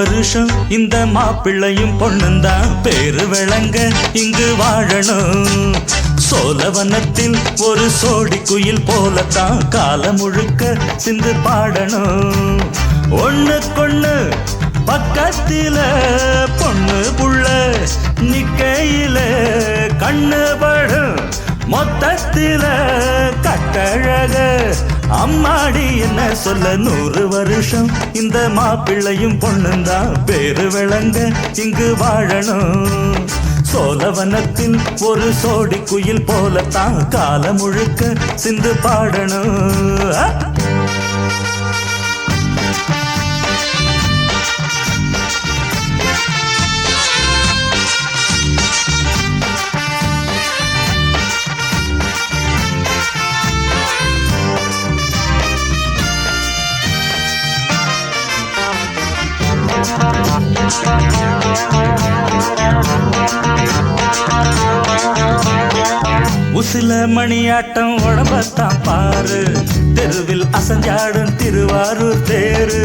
வருஷம் இந்த மாப்பிள்ளையும் பொண்ணுந்தான் பேரு விளங்க இங்கு வாழணும். சோழவனத்தில் ஒரு சோடி குயில் போலத்தான் காலம் முழுக்க சிந்து பாடணும். ஒண்ணுக்கொண்ணு பக்கத்தில பொண்ணு புள்ள நிக்கையில கண்ணு படும் மொத்தத்தில கட்டழக அம்மாடி என்ன சொல்ல 100 வருஷம் இந்த மாப்பிள்ளையும் பொண்ணுந்தான் பேரு விளங்க இங்கு வாழணும். சோழவனத்தில் ஒரு சோடி குயில் போலத்தான் காலம் முழுக்க சிந்து பாடணும். உசில மணியாட்டம் உடம்பத்தான் பாரு, தெருவில் அசஞ்சாடும் திருவாரூர் தேரு.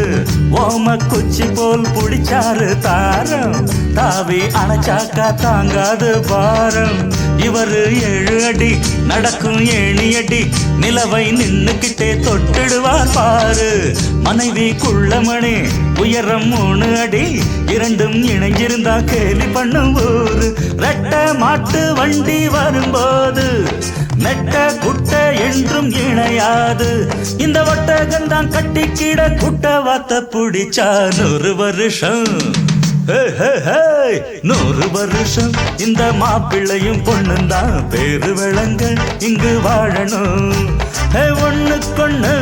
ஓம குச்சி போல் புடிச்சாரு தாரம், தாவி அணைச்சாக்கா தாங்காது பாரம். இவரு 7 அடி நடக்கும் 7 அடி, நிலவை நின்னுக்கிட்டே தொட்டிடுவார் பாரு. மனைவி குள்ளமணி உயரம் 3 அடி, இரண்டும் இணைஞ்சிருந்தா கேலி பண்ணும் ஊரு. ரெட்ட மாட்டு வண்டி வரும்போது மெட்ட குட்ட என்றும் இணையாது. இந்த ஒட்டகந்தான் கட்டிக்கிட குட்ட வாத்த புடிச்சா 100 வருஷம். 100 வருஷம் இந்த மாப்பிள்ளையும் பொண்ணுந்தான் பேரு விளங்க இங்கு வாழணும். ஒண்ணுக்கொண்ணு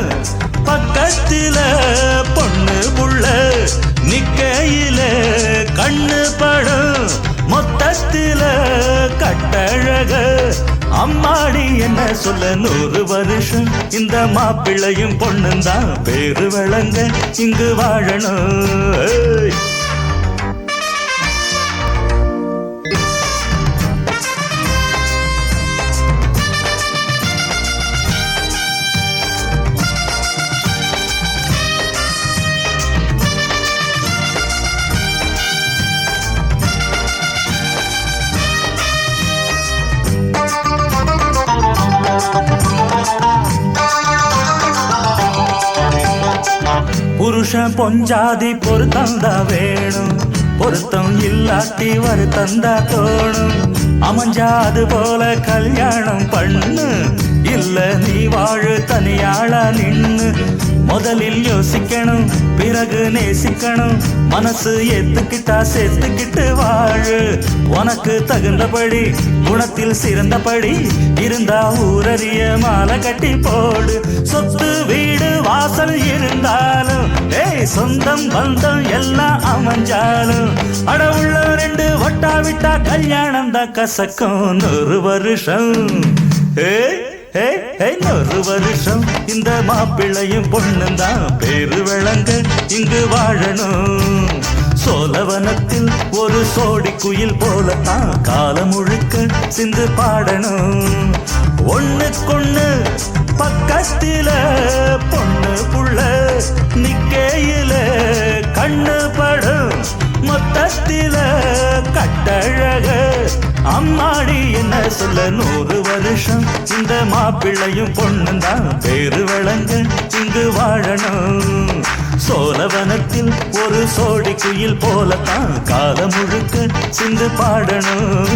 பக்கத்தில பொண்ணு புள்ள நிக்கையில கண்ணு படும் மொத்தத்தில கட்டழக அம்மாடி என்ன சொல்ல 100 வருஷம் இந்த மாப்பிள்ளையும் பொண்ணுந்தான் பேரு விளங்க இங்கு வாழணும். புருஷன் பொஞ்சாதி பொருத்தந்தா வேணும், பொருத்தம் இல்லாட்டி வருத்தந்தா தோணும். அமைஞ்சாது போல கல்யாணம் பண்ணு, இல்ல நீ வாழு தனியாளா நின்னு. முதலில் யோசிக்கணும் பிறகு நேசிக்கணும், மனசு ஏத்துக்கிட்டா சேர்த்துக்கிட்டு வாழு. உனக்கு தகுந்தபடி குணத்தில் சிறந்தபடி இருந்தா ஊரறிய மாலை கட்டி போடு. சொத்து வீடு வாசல் இருந்தாலும் சொந்தம் பந்தம் எல்லாம் அமைஞ்சாலும் அடவுள்ள 2 ஒட்டா விட்டா கல்யாணம் தான் கசக்கும். 100 வருஷம் 100 வருஷம் இந்த மாப்பிள்ளையும் பொண்ணுந்தான் பேரு விளங்க இங்கு வாழணும். சோழவனத்தில் ஒரு சோடி குயில் போலத்தான் காலம் முழுக்க சிந்து பாடணும். ஒண்ணுக்கொண்ணு பக்கத்தில பொண்ணு புள்ள நிக்கையில கண்ணு படும் மொத்தத்தில கட்டழக அம்மாடி என்ன சொல்ல 100 வருஷம் இந்த மாப்பிள்ளையும் பொண்ணுந்தான் பேரு விளங்க இங்கு வாழணும். சோழவனத்தில் ஒரு சோடி குயில் போலத்தான் காலம் முழுக்க சிந்து பாடணும்.